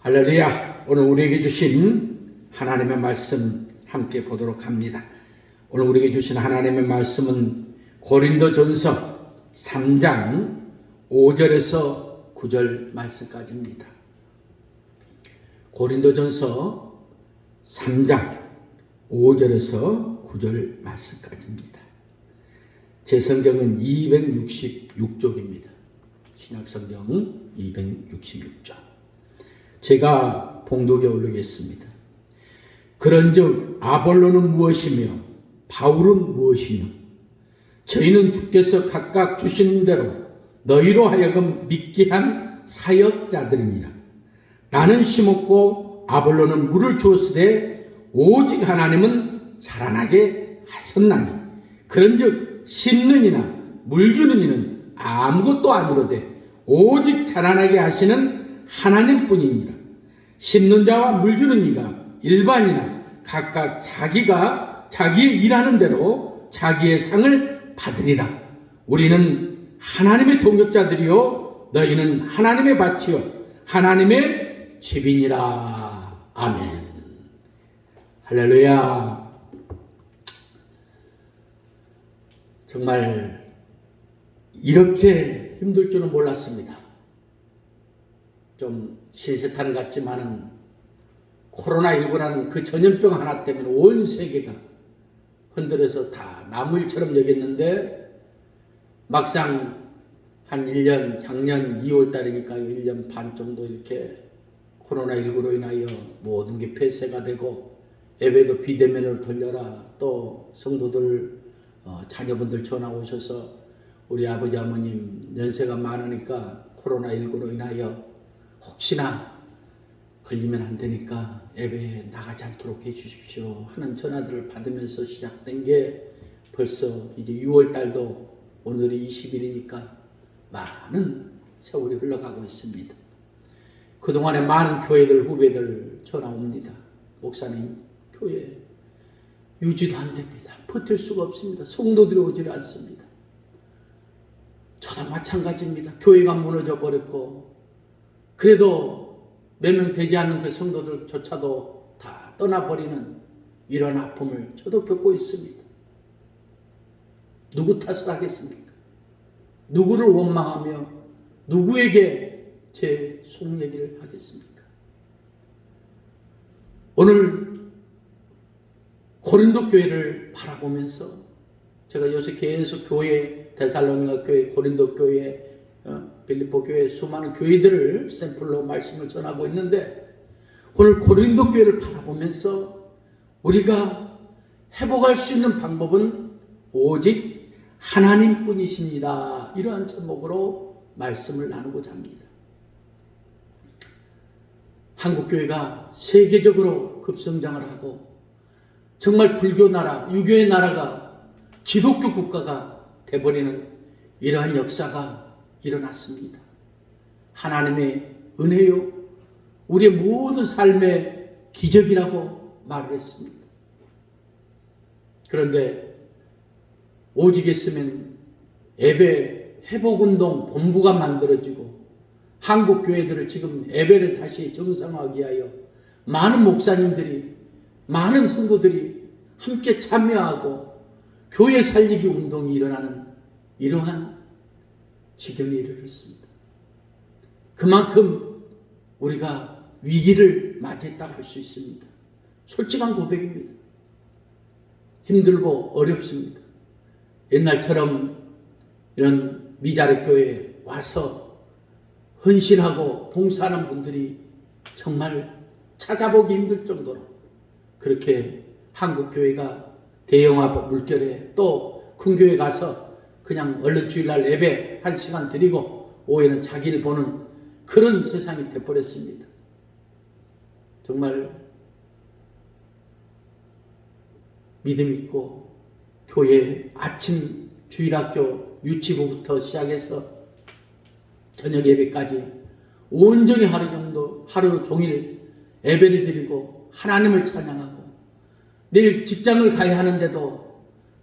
할렐루야. 오늘 우리에게 주신 하나님의 말씀 함께 보도록 합니다. 오늘 우리에게 주신 하나님의 말씀은 고린도전서 3장 5절에서 9절 말씀까지입니다. 고린도전서 3장 5절에서 9절 말씀까지입니다. 제 성경은 266쪽입니다. 신약성경은 266쪽. 제가 봉독에 올리겠습니다. 그런즉 아볼로는 무엇이며 바울은 무엇이며 저희는 주께서 각각 주시는 대로 너희로 하여금 믿게 한 사역자들이니라. 나는 심었고 아볼로는 물을 주었으되 오직 하나님은 자라나게 하셨나니 그런즉 심는 이나 물 주는 이는 아무것도 아니로되 오직 자라나게 하시는 하나님뿐이니라. 심는 자와 물 주는 이가 일반이나 각각 자기가 자기의 일하는 대로 자기의 상을 받으리라. 우리는 하나님의 동역자들이요 너희는 하나님의 밭이요 하나님의 집이니라. 아멘. 할렐루야. 정말 이렇게 힘들 줄은 몰랐습니다. 좀 신세탄 같지만은 코로나19라는 그 전염병 하나 때문에 온 세계가 흔들어서 다 나무일처럼 여겼는데 막상 한 1년, 작년 2월 달이니까 1년 반 정도 이렇게 코로나19로 인하여 모든 게 폐쇄가 되고 예배도 비대면으로 돌려라. 또 성도들, 자녀분들 전화 오셔서 우리 아버지 어머님 연세가 많으니까 코로나19로 인하여 혹시나 걸리면 안 되니까 예배에 나가지 않도록 해주십시오 하는 전화들을 받으면서 시작된 게 벌써 이제 6월 달도 오늘이 20일이니까 많은 세월이 흘러가고 있습니다. 그동안에 많은 교회들 후배들 전화 옵니다. 목사님 교회 유지도 안 됩니다. 버틸 수가 없습니다. 성도들이 오지 않습니다. 저도 마찬가지입니다. 교회가 무너져 버렸고 그래도 몇 명 되지 않는 그 성도들조차도 다 떠나버리는 이런 아픔을 저도 겪고 있습니다. 누구 탓을 하겠습니까? 누구를 원망하며 누구에게 제 속 얘기를 하겠습니까? 오늘 고린도 교회를 바라보면서 제가 요새 계속 교회, 데살로니가 교회, 고린도 교회, 빌립보 교회 수많은 교회들을 샘플로 말씀을 전하고 있는데 오늘 고린도 교회를 바라보면서 우리가 회복할 수 있는 방법은 오직 하나님뿐이십니다. 이러한 제목으로 말씀을 나누고자 합니다. 한국교회가 세계적으로 급성장을 하고 정말 불교 나라, 유교의 나라가 기독교 국가가 돼버리는 이러한 역사가 일어났습니다. 하나님의 은혜요 우리의 모든 삶의 기적이라고 말을 했습니다. 그런데 오직 했으면 예배 회복운동 본부가 만들어지고 한국 교회들을 지금 예배를 다시 정상화하기 위하여 많은 목사님들이 많은 성도들이 함께 참여하고 교회 살리기 운동이 일어나는 이러한 지경에 이르렀습니다. 그만큼 우리가 위기를 맞이했다고 할 수 있습니다. 솔직한 고백입니다. 힘들고 어렵습니다. 옛날처럼 이런 미자립 교회에 와서 헌신하고 봉사하는 분들이 정말 찾아보기 힘들 정도로 그렇게 한국 교회가 대형화 물결에 또 큰 교회 가서 그냥 얼른 주일날 예배 1시간 드리고 오후에는 자기를 보는 그런 세상이 돼버렸습니다. 정말 믿음 있고 교회 아침 주일학교 유치부부터 시작해서 저녁 예배까지 온전히 하루 종일 예배를 드리고 하나님을 찬양하고 내일 직장을 가야 하는데도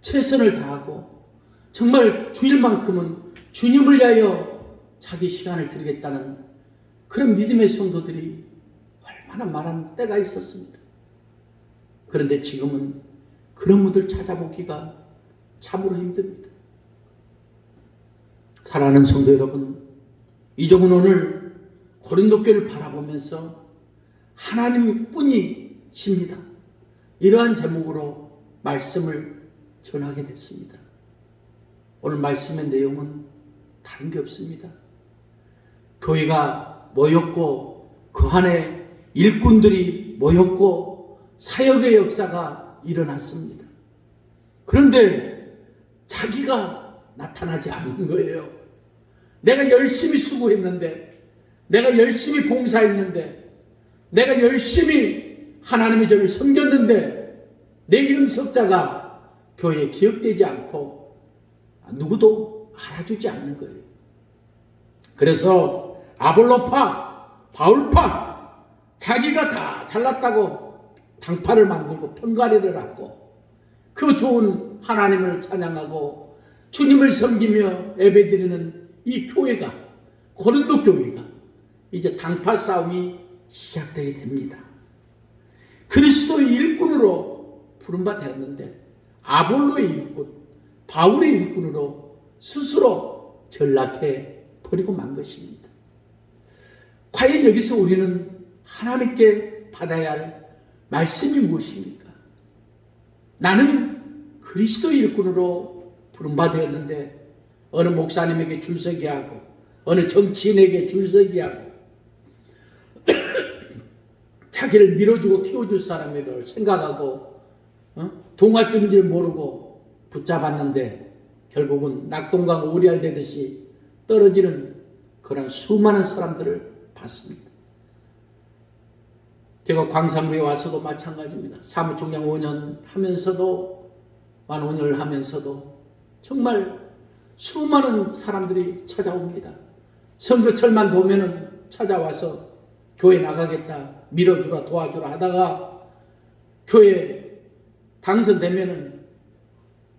최선을 다하고 정말 주일만큼은 주님을 위하여 자기 시간을 드리겠다는 그런 믿음의 성도들이 얼마나 많은 때가 있었습니다. 그런데 지금은 그런 분들 찾아보기가 참으로 힘듭니다. 사랑하는 성도 여러분, 이종은 오늘 고린도 교회를 바라보면서 하나님 뿐이십니다. 이러한 제목으로 말씀을 전하게 됐습니다. 오늘 말씀의 내용은 다른 게 없습니다. 교회가 모였고 그 안에 일꾼들이 모였고 사역의 역사가 일어났습니다. 그런데 자기가 나타나지 않는 거예요. 내가 열심히 수고했는데, 내가 열심히 봉사했는데, 내가 열심히 하나님의 점을 섬겼는데 내 이름 석자가 교회에 기억되지 않고 누구도 알아주지 않는 거예요. 그래서 아볼로파, 바울파, 자기가 다 잘났다고 당파를 만들고 편가리를 하고 그 좋은 하나님을 찬양하고 주님을 섬기며 예배드리는 이 교회가, 고린도 교회가 이제 당파 싸움이 시작되게 됩니다. 그리스도의 일꾼으로 부름받았는데 아볼로의 일꾼, 바울의 일꾼으로 스스로 전락해 버리고 만 것입니다. 과연 여기서 우리는 하나님께 받아야 할 말씀이 무엇입니까? 나는 그리스도의 일꾼으로 부름받았는데 어느 목사님에게 줄서기 하고 어느 정치인에게 줄서기 하고 자기를 밀어주고 키워줄 사람을 생각하고 동화줄인 줄 모르고 붙잡았는데 결국은 낙동강 오리알 되듯이 떨어지는 그런 수많은 사람들을 봤습니다. 제가 광산구에 와서도 마찬가지입니다. 사무총장 5년 하면서도, 만 5년을 하면서도 정말 수많은 사람들이 찾아옵니다. 선거철만 도면은 찾아와서 교회 나가겠다, 밀어주라, 도와주라 하다가 교회 당선되면은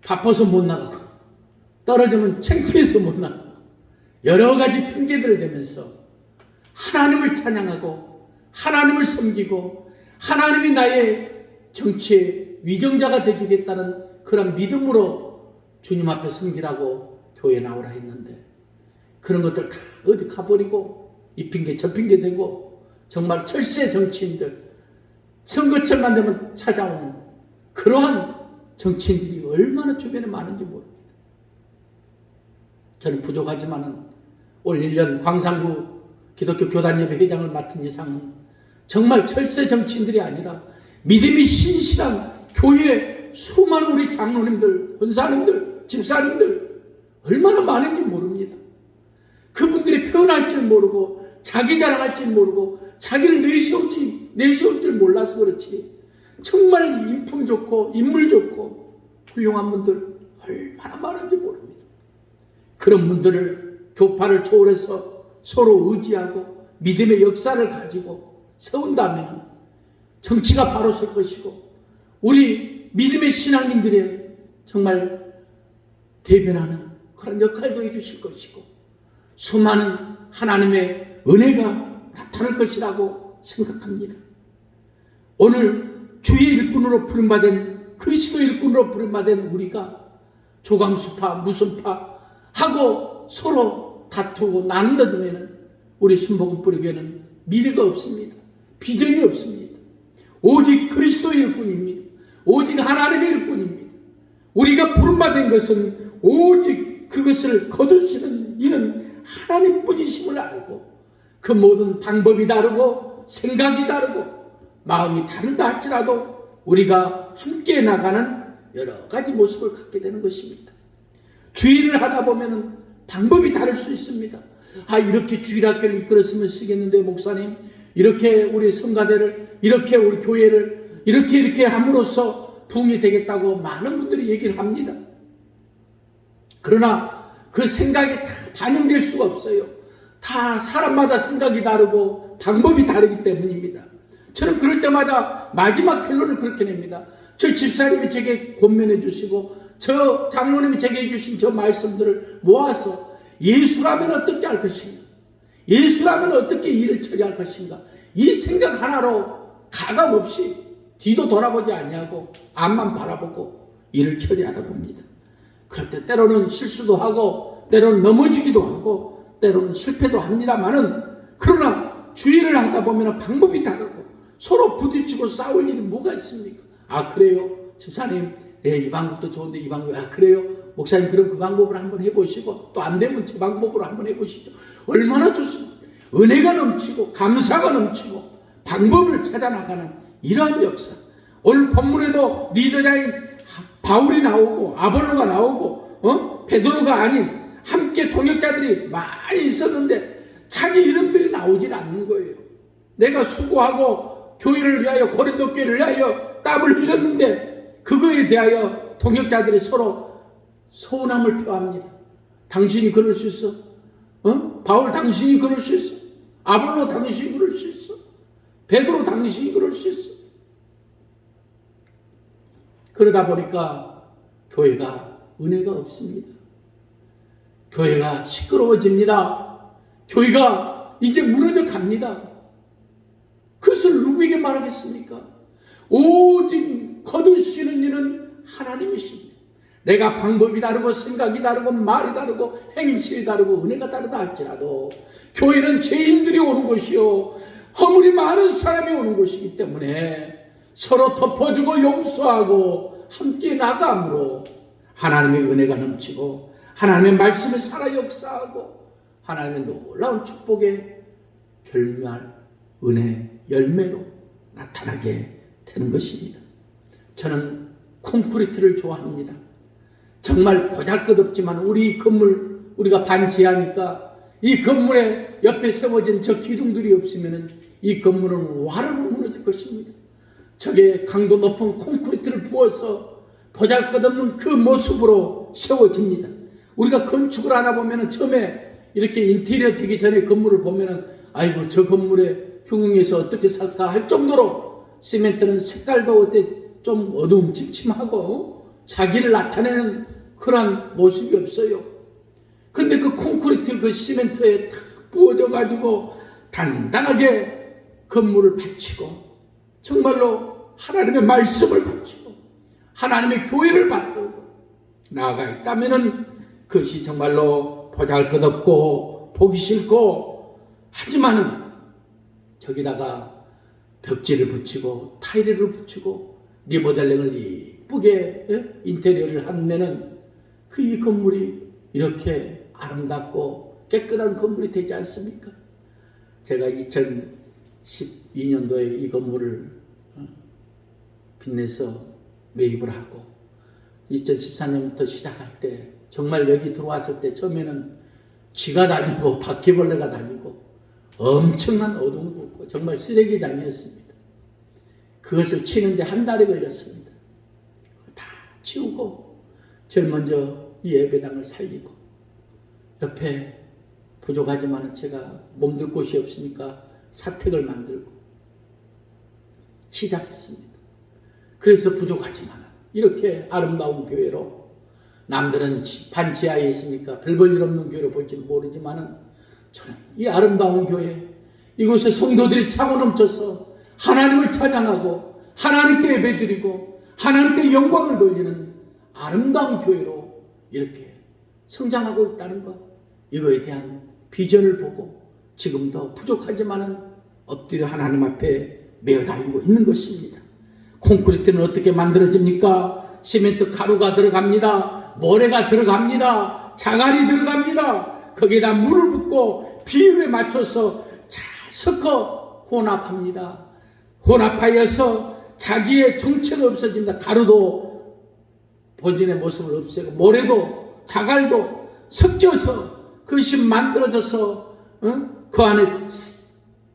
바빠서 못 나가고 떨어지면 창피해서 못 나가고 여러 가지 핑계들을 대면서 하나님을 찬양하고 하나님을 섬기고 하나님이 나의 정치의 위정자가 되주겠다는 그런 믿음으로 주님 앞에 섬기라고 교회에 나오라 했는데 그런 것들 다 어디 가버리고 이 핑계 저 핑계 대고 정말 철새 정치인들, 선거철만 되면 찾아오는 그러한 정치인들이 얼마나 주변에 많은지 모릅니다. 저는 부족하지만은 올 1년 광산구 기독교 교단예배 회장을 맡은 이상은 정말 철새 정치인들이 아니라 믿음이 신실한 교회 수많은 우리 장로님들, 권사님들, 집사님들 얼마나 많은지 모릅니다. 그분들이 표현할 줄 모르고 자기 자랑할 줄 모르고 자기를 내세울 줄 몰라서 그렇지 정말 인품 좋고 인물 좋고 훌륭한 분들 얼마나 많은지 모릅니다. 그런 분들을 교파를 초월해서 서로 의지하고 믿음의 역사를 가지고 세운다면 정치가 바로 설 것이고 우리 믿음의 신앙인들의 정말 대변하는 그런 역할도 해주실 것이고 수많은 하나님의 은혜가 나타날 것이라고 생각합니다. 오늘 주의 일꾼으로 부름받은 그리스도 일꾼으로 부름받은 우리가 조강수파 무슨 파 하고 서로 다투고 나눈다면 우리 순복음 뿌리교회는 미래가 없습니다. 비전이 없습니다. 오직 그리스도의 일꾼입니다. 오직 하나님의 일꾼입니다. 우리가 부름받은 것은 오직 그것을 거두시는 이는 하나님뿐이심을 알고 그 모든 방법이 다르고 생각이 다르고 마음이 다르다 할지라도 우리가 함께 나가는 여러 가지 모습을 갖게 되는 것입니다. 주일을 하다 보면 방법이 다를 수 있습니다. 이렇게 주일학교를 이끌었으면 쓰겠는데 목사님 이렇게 우리 성가대를 이렇게 우리 교회를 이렇게 함으로써 부흥이 되겠다고 많은 분들이 얘기를 합니다. 그러나 그 생각이 다 반영될 수가 없어요. 다 사람마다 생각이 다르고 방법이 다르기 때문입니다. 저는 그럴 때마다 마지막 결론을 그렇게 냅니다. 저 집사님이 제게 권면해 주시고 저 장로님이 제게 해주신 저 말씀들을 모아서 예수라면 어떻게 할 것인가, 예수라면 어떻게 일을 처리할 것인가, 이 생각 하나로 가감 없이 뒤도 돌아보지 아니하고 앞만 바라보고 일을 처리하다 봅니다. 그럴 때 때로는 실수도 하고 때로는 넘어지기도 하고 때로는 실패도 합니다만은, 그러나 주의를 하다 보면 방법이 다르고 서로 부딪히고 싸울 일이 뭐가 있습니까? 아, 그래요? 집사님, 이 방법도 좋은데 이 방법이, 아, 그래요? 목사님, 그럼 그 방법을 한번 해보시고 또 안 되면 제 방법으로 한번 해보시죠. 얼마나 좋습니까? 은혜가 넘치고 감사가 넘치고 방법을 찾아 나가는 이러한 역사. 오늘 본문에도 리더자인 바울이 나오고 아볼로가 나오고 베드로가 아닌 함께 동역자들이 많이 있었는데 자기 이름들이 나오질 않는 거예요. 내가 수고하고 교회를 위하여, 고린도 교회를 위하여 땀을 흘렸는데 그거에 대하여 동역자들이 서로 서운함을 표합니다. 당신이 그럴 수 있어? 바울 당신이 그럴 수 있어? 아볼로 당신이 그럴 수 있어? 베드로 당신이 그럴 수 있어? 그러다 보니까 교회가 은혜가 없습니다. 교회가 시끄러워집니다. 교회가 이제 무너져 갑니다. 그것을 누구에게 말하겠습니까? 오직 거두시는 이는 하나님이십니다. 내가 방법이 다르고 생각이 다르고 말이 다르고 행실이 다르고 은혜가 다르다 할지라도 교회는 죄인들이 오는 곳이요 허물이 많은 사람이 오는 곳이기 때문에 서로 덮어주고 용서하고 함께 나감으로 하나님의 은혜가 넘치고 하나님의 말씀을 살아 역사하고 하나님의 놀라운 축복의 결말, 은혜, 열매로 나타나게 되는 것입니다. 저는 콘크리트를 좋아합니다. 정말 보잘것없지만 우리 건물, 우리가 반지하니까 이 건물에 옆에 세워진 저 기둥들이 없으면 이 건물은 와르르 무너질 것입니다. 저게 강도 높은 콘크리트를 부어서 보잘것없는 그 모습으로 세워집니다. 우리가 건축을 하다 보면 처음에 이렇게 인테리어 되기 전에 건물을 보면 아이고 저 건물에 흉흉해서 어떻게 살까 할 정도로 시멘트는 색깔도 어때 좀 어두움침침하고 자기를 나타내는 그런 모습이 없어요. 근데 그 콘크리트 그 시멘트에 탁 부어져 가지고 단단하게 건물을 받치고 정말로 하나님의 말씀을 받치고 하나님의 교회를 받들고 나아가 있다면은 그것이 정말로 보잘것없고 보기 싫고 하지만은 저기다가 벽지를 붙이고 타일을 붙이고 리모델링을 이쁘게 인테리어를 하면은 그 이 건물이 이렇게 아름답고 깨끗한 건물이 되지 않습니까? 제가 2012년도에 이 건물을 빚내서 매입을 하고 2014년부터 시작할 때 정말 여기 들어왔을 때 처음에는 쥐가 다니고 바퀴벌레가 다니고 엄청난 어두운 곳고 정말 쓰레기장이었습니다. 그것을 치는데 한 달이 걸렸습니다. 다 치우고 제일 먼저 이 예배당을 살리고 옆에 부족하지만 제가 몸둘 곳이 없으니까 사택을 만들고 시작했습니다. 그래서 부족하지만 이렇게 아름다운 교회로 남들은 반지하에 있으니까 별 볼 일 없는 교회로 볼지는 모르지만 저는 이 아름다운 교회 이곳에 성도들이 차고 넘쳐서 하나님을 찬양하고 하나님께 예배드리고 하나님께 영광을 돌리는 아름다운 교회로 이렇게 성장하고 있다는 것, 이거에 대한 비전을 보고 지금도 부족하지만은 엎드려 하나님 앞에 매어 달리고 있는 것입니다. 콘크리트는 어떻게 만들어집니까? 시멘트 가루가 들어갑니다. 모래가 들어갑니다. 자갈이 들어갑니다. 거기에다 물을 붓고 비율에 맞춰서 잘 섞어 혼합합니다. 혼합하여서 자기의 정체가 없어집니다. 가루도 본인의 모습을 없애고 모래도 자갈도 섞여서 그것이 만들어져서 그 안에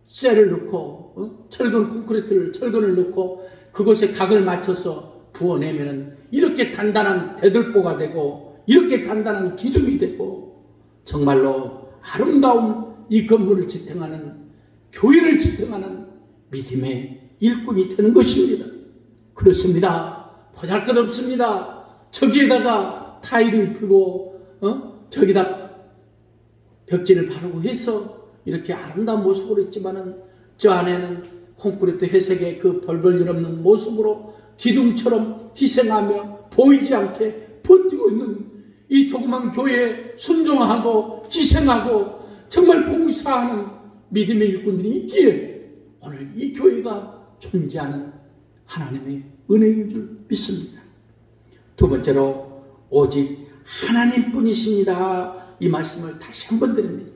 쇠를 넣고 철근 콘크리트를 철근을 넣고 그곳에 각을 맞춰서 부어내면은 이렇게 단단한 대들보가 되고 이렇게 단단한 기둥이 되고 정말로 아름다운 이 건물을 지탱하는 교회를 지탱하는 믿음의 일꾼이 되는 것입니다. 그렇습니다. 보잘것없습니다. 저기에다가 타일을 펴고 저기다 벽지를 바르고 해서 이렇게 아름다운 모습으로 있지만은 저 안에는 콘크리트 회색의 그 벌벌 일없는 모습으로 기둥처럼 희생하며 보이지 않게 버티고 있는 이 조그만 교회에 순종하고 희생하고 정말 봉사하는 믿음의 일꾼들이 있기에 오늘 이 교회가 존재하는 하나님의 은혜인 줄 믿습니다. 두 번째로 오직 하나님뿐이십니다. 이 말씀을 다시 한번 드립니다.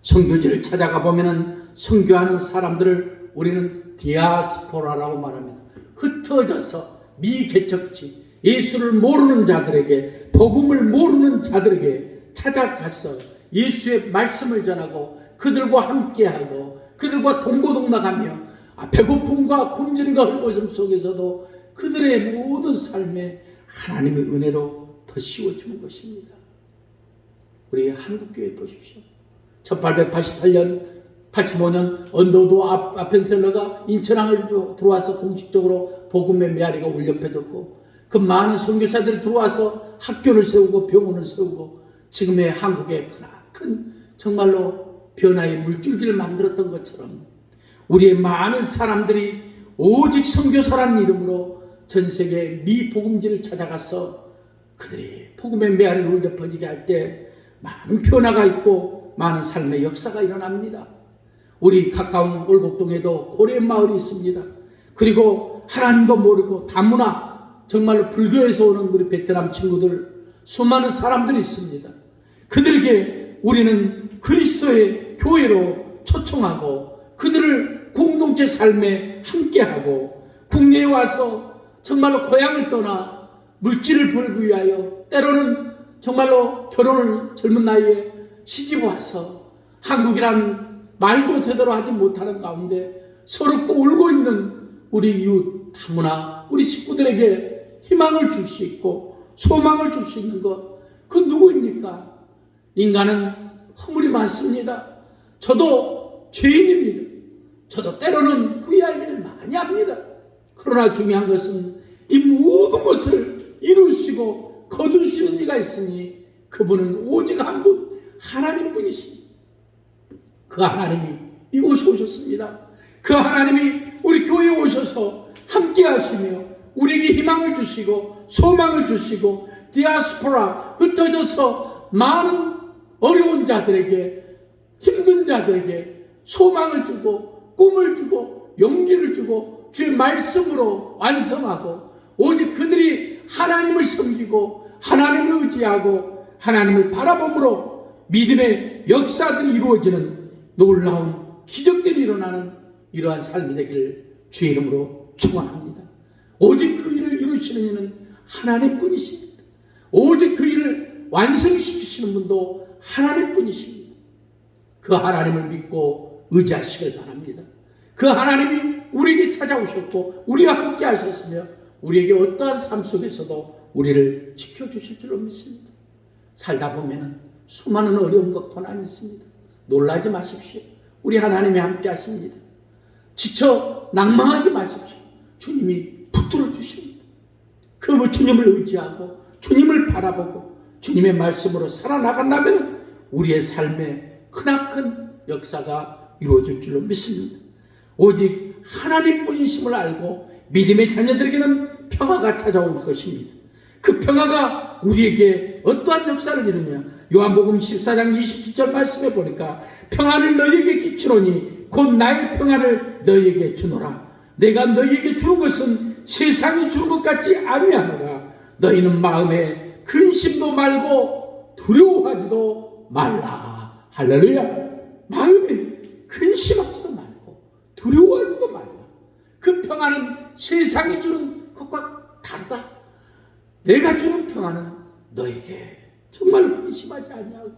선교지를 찾아가 보면은 선교하는 사람들을 우리는 디아스포라라고 말합니다. 흩어져서 미개척지 예수를 모르는 자들에게, 복음을 모르는 자들에게 찾아가서 예수의 말씀을 전하고 그들과 함께하고 그들과 동고동락하며 배고픔과 굶주림과 헐벗음 속에서도 그들의 모든 삶에 하나님의 은혜로 더 씌워주는 것입니다. 우리 한국교회 보십시오. 1888년 85년 언더도 아펜셀러가 인천항을 들어와서 공식적으로 복음의 메아리가 울려펴졌고 그 많은 선교사들이 들어와서 학교를 세우고 병원을 세우고 지금의 한국의 큰 정말로 변화의 물줄기를 만들었던 것처럼 우리의 많은 사람들이 오직 선교사라는 이름으로 전 세계 미복음지를 찾아가서 그들이 복음의 메아리를 울려 퍼지게 할 때 많은 변화가 있고 많은 삶의 역사가 일어납니다. 우리 가까운 올곡동에도 고래 마을이 있습니다. 그리고 하나님도 모르고 다문화 정말로 불교에서 오는 우리 베트남 친구들 수많은 사람들이 있습니다. 그들에게 우리는 그리스도의 교회로 초청하고 그들을 공동체 삶에 함께하고 국내에 와서 정말로 고향을 떠나 물질을 벌기 위하여 때로는 정말로 결혼을 젊은 나이에 시집 와서 한국이란 말도 제대로 하지 못하는 가운데 서럽고 울고 있는 우리 이웃 다문화 우리 식구들에게 희망을 줄 수 있고 소망을 줄 수 있는 것 그 누구입니까? 인간은 허물이 많습니다. 저도 죄인입니다. 저도 때로는 후회할 일을 많이 합니다. 그러나 중요한 것은 이 모든 것을 이루시고 거두시는 이가 있으니 그분은 오직 한 분 하나님뿐이십니다. 그 하나님이 이곳에 오셨습니다. 그 하나님이 우리 교회에 오셔서 함께 하시며 우리에게 희망을 주시고 소망을 주시고 디아스포라 흩어져서 많은 어려운 자들에게 힘든 자들에게 소망을 주고 꿈을 주고 용기를 주고 주의 말씀으로 완성하고 오직 그들이 하나님을 섬기고 하나님을 의지하고 하나님을 바라봄으로 믿음의 역사들이 이루어지는 놀라운 기적들이 일어나는 이러한 삶이 되기를 주의 이름으로 축원합니다. 오직 그 일을 이루시는 이는 하나님뿐이십니다. 오직 그 일을 완성시키시는 분도 하나님뿐이십니다. 그 하나님을 믿고 의지하시길 바랍니다. 그 하나님이 우리에게 찾아오셨고 우리와 함께 하셨으며 우리에게 어떠한 삶 속에서도 우리를 지켜주실 줄로 믿습니다. 살다 보면 수많은 어려움과 고난이 있습니다. 놀라지 마십시오. 우리 하나님이 함께 하십니다. 지쳐 낭망하지 마십시오. 주님이 붙들어 주십니다. 그 주님을 의지하고 주님을 바라보고 주님의 말씀으로 살아나간다면 우리의 삶에 크나큰 역사가 이루어질 줄로 믿습니다. 오직 하나님뿐이심을 알고 믿음의 자녀들에게는 평화가 찾아올 것입니다. 그 평화가 우리에게 어떠한 역사를 이루냐? 요한복음 14장 27절 말씀에 보니까 평안을 너희에게 끼치노니 곧 나의 평안을 너희에게 주노라. 내가 너희에게 주는 것은 세상이 주는 것 같지 아니하노라. 너희는 마음에 근심도 말고 두려워하지도 말라. 할렐루야. 마음에 근심하지도 말고 두려워하지도 말라. 그 평안은 세상이 주는 것과 다르다. 내가 주는 평안은 너에게 정말 근심하지 아니하고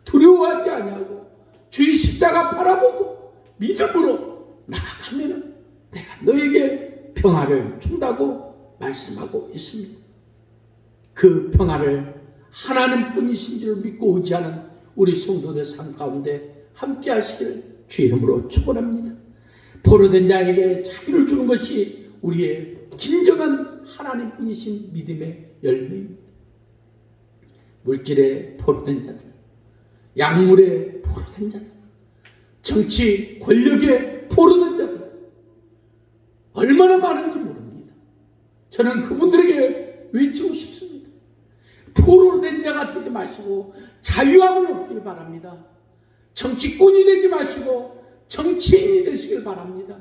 두려워하지 아니하고 주의 십자가 바라보고 믿음으로 나아가면 내가 너에게 평안을 준다고 말씀하고 있습니다. 그 평안을 하나님뿐이신 줄 믿고 의지하는 우리 성도들 삶 가운데 함께 하시기를 주의 이름으로 축원합니다. 포로된 자에게 자유를 주는 것이 우리의 진정한 하나님뿐이신 믿음의 열매입니다. 물질에 포로된 자들, 약물에 포로된 자들, 정치 권력에 포로된 자들 얼마나 많은지 모릅니다. 저는 그분들에게 외치고 싶습니다. 포로된 자가 되지 마시고 자유함을 얻길 바랍니다. 정치꾼이 되지 마시고 정치인이 되시길 바랍니다.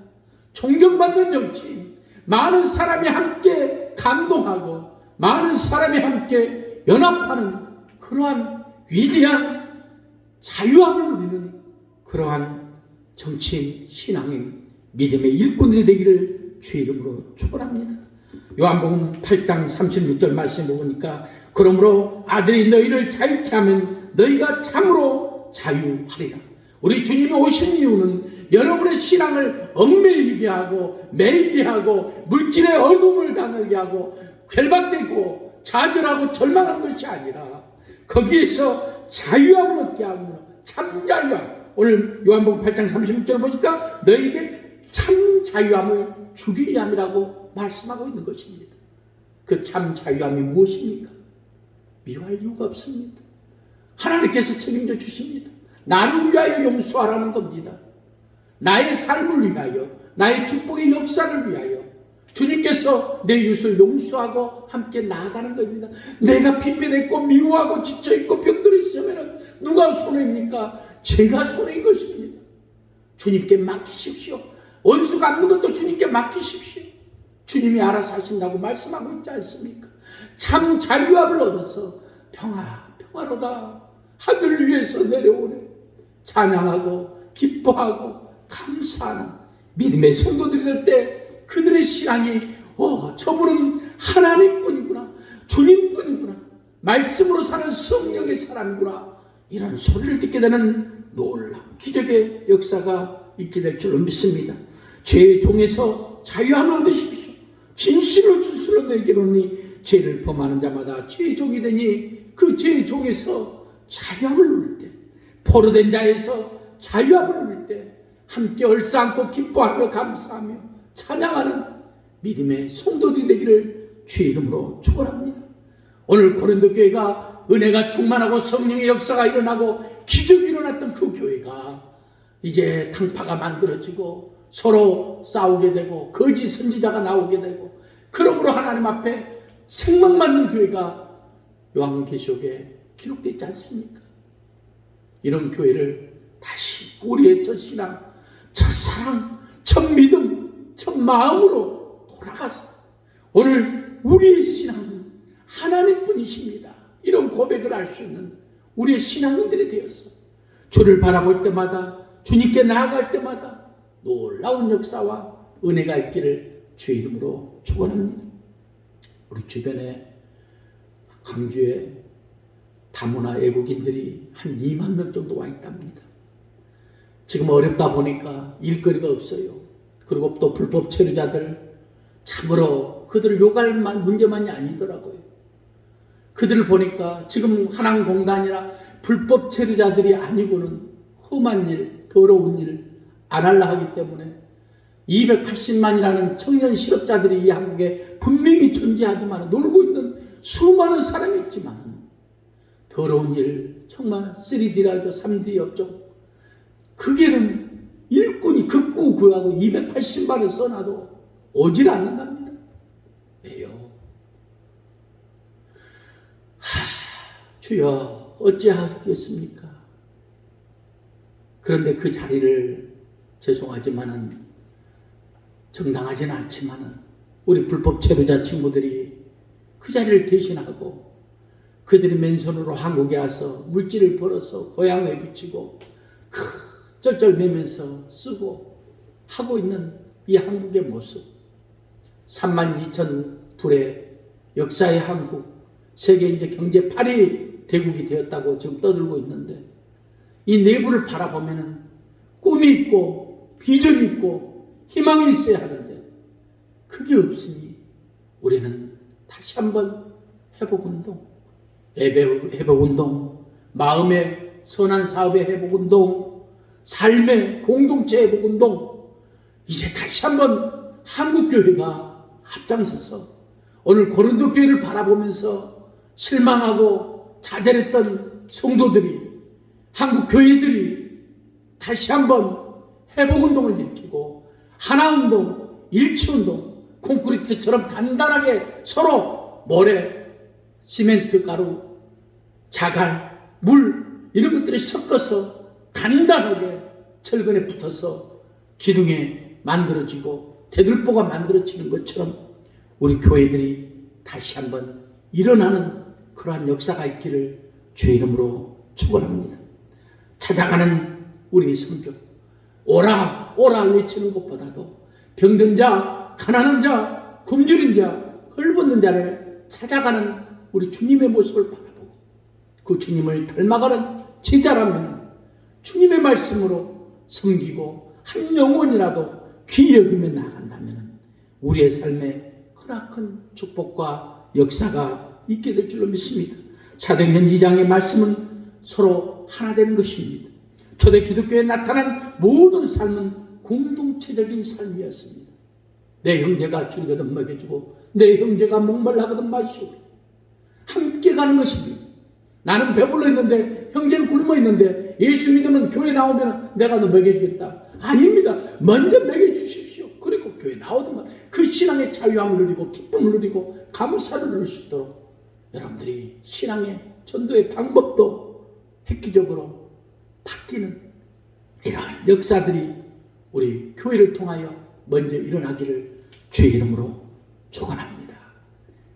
존경받는 정치인, 많은 사람이 함께 감동하고 많은 사람이 함께 연합하는 그러한 위대한 자유함을 누리는 그러한 정치인, 신앙인, 믿음의 일꾼들이 되기를 주의 이름으로 축원합니다. 요한복음 8장 36절 말씀 보니까 그러므로 아들이 너희를 자유케 하면 너희가 참으로 자유하리라. 우리 주님이 오신 이유는 여러분의 신앙을 얽매이게 하고 매이게 하고 물질의 어둠을 당하게 하고 결박되고 좌절하고 절망하는 것이 아니라 거기에서 자유함을 얻게 하며 참 자유함. 오늘 요한복음 8장 36절을 보니까 너희에게 참 자유함을 주기 위함이라고 말씀하고 있는 것입니다. 그 참 자유함이 무엇입니까? 미워할 이유가 없습니다. 하나님께서 책임져 주십니다. 나를 위하여 용서하라는 겁니다. 나의 삶을 위하여, 나의 축복의 역사를 위하여 주님께서 내 이웃을 용서하고 함께 나아가는 겁니다. 내가 핍변했고 미워하고 지쳐있고 병들어 있으면 누가 손해입니까? 제가 손해인 것입니다. 주님께 맡기십시오. 원수 갚는 것도 주님께 맡기십시오. 주님이 알아서 하신다고 말씀하고 있지 않습니까? 참 자유함을 얻어서 평화로다 하늘 위에서 내려오네 찬양하고 기뻐하고 감사하는 믿음의 성도들이 될 때 그들의 신앙이 저분은 하나님뿐이구나, 주님뿐이구나, 말씀으로 사는 성령의 사람이구나, 이런 소리를 듣게 되는 놀라운 기적의 역사가 있게 될 줄로 믿습니다. 죄의 종에서 자유함을 얻으십시오. 진실로 주술로 내기로니 죄를 범하는 자마다 죄의 종이 되니 그 죄의 종에서 자유함을 누릴 때, 포로된 자에서 자유함을 누릴 때 함께 얼싸안고 기뻐하며 감사하며 찬양하는 믿음의 성도들이 되기를 주의 이름으로 축원합니다. 오늘 고린도 교회가 은혜가 충만하고 성령의 역사가 일어나고 기적이 일어났던 그 교회가 이제 당파가 만들어지고 서로 싸우게 되고 거짓 선지자가 나오게 되고 그러므로 하나님 앞에 책망받는 교회가 요한계시록에 기록되어 있지 않습니까? 이런 교회를 다시 우리의 첫 신앙, 첫 사랑, 첫 믿음, 첫 마음으로 돌아가서 오늘 우리의 신앙은 하나님뿐이십니다. 이런 고백을 할 수 있는 우리의 신앙인들이 되어서 주를 바라볼 때마다 주님께 나아갈 때마다 놀라운 역사와 은혜가 있기를 주의 이름으로 축원합니다. 우리 주변에 광주에 다문화 외국인들이 한 2만 명 정도 와 있답니다. 지금 어렵다 보니까 일거리가 없어요. 그리고 또 불법 체류자들 참으로 그들을 욕할 문제만이 아니더라고요. 그들을 보니까 지금 한항공단이나 불법 체류자들이 아니고는 험한 일, 더러운 일 안 하려 하기 때문에 280만이라는 청년 실업자들이 이 한국에 분명히 존재하지만 놀고 있는 수많은 사람이 있지만 더러운 일, 정말 3D라죠, 3D 업종 그게는 일꾼이 극구 구하고 280만을 써놔도 오질 않는답니다. 왜요? 주여 어찌하겠습니까? 그런데 그 자리를 죄송하지만은 정당하지는 않지만은 우리 불법 체류자 친구들이 그 자리를 대신하고 그들이 맨손으로 한국에 와서 물질을 벌어서 고향에 붙이고 쩔쩔매면서 쓰고 하고 있는 이 한국의 모습, 32,000불의 역사의 한국, 세계 이제 경제 8위 대국이 되었다고 지금 떠들고 있는데 이 내부를 바라보면은 꿈이 있고 비전이 있고 희망이 있어야 하는데 그게 없으니 우리는 다시 한번 회복운동, 회복운동, 마음의 선한 사업의 회복운동, 삶의 공동체 회복운동, 이제 다시 한번 한국교회가 앞장서서 오늘 고린도 교회를 바라보면서 실망하고 좌절했던 성도들이, 한국교회들이 다시 한번 회복운동을 일으키고 하나운동, 일치운동, 콘크리트처럼 단단하게 서로 모래, 시멘트 가루, 자갈, 물 이런 것들이 섞어서 단단하게 철근에 붙어서 기둥에 만들어지고 대들보가 만들어지는 것처럼 우리 교회들이 다시 한번 일어나는 그러한 역사가 있기를 주의 이름으로 축원합니다. 찾아가는 우리 성경, 오라 오라 외치는 것보다도 병든 자, 가난한 자, 굶주린 자, 헐벗는 자를 찾아가는 우리 주님의 모습을 바라보고 그 주님을 닮아가는 제자라면 주님의 말씀으로 섬기고 한 영혼이라도 귀히 여기며 나아간다면 우리의 삶에 크나큰 축복과 역사가 있게 될 줄로 믿습니다. 사도행전 2장의 말씀은 서로 하나 되는 것입니다. 초대 기독교에 나타난 모든 삶은 공동체적인 삶이었습니다. 내 형제가 줄이거든 먹여주고 내 형제가 목말라거든 마시고 함께 가는 것입니다. 나는 배불러 있는데 형제는 굶어 있는데 예수 믿으면 교회 나오면 내가 너 먹여주겠다. 아닙니다. 먼저 먹여주십시오. 그리고 교회 나오든가 그 신앙의 자유함을 누리고 기쁨을 누리고 감사를 누릴 수 있도록 여러분들이 신앙의 전도의 방법도 획기적으로 바뀌는 이러한 역사들이 우리 교회를 통하여 먼저 일어나기를 주의 이름으로 축원합니다.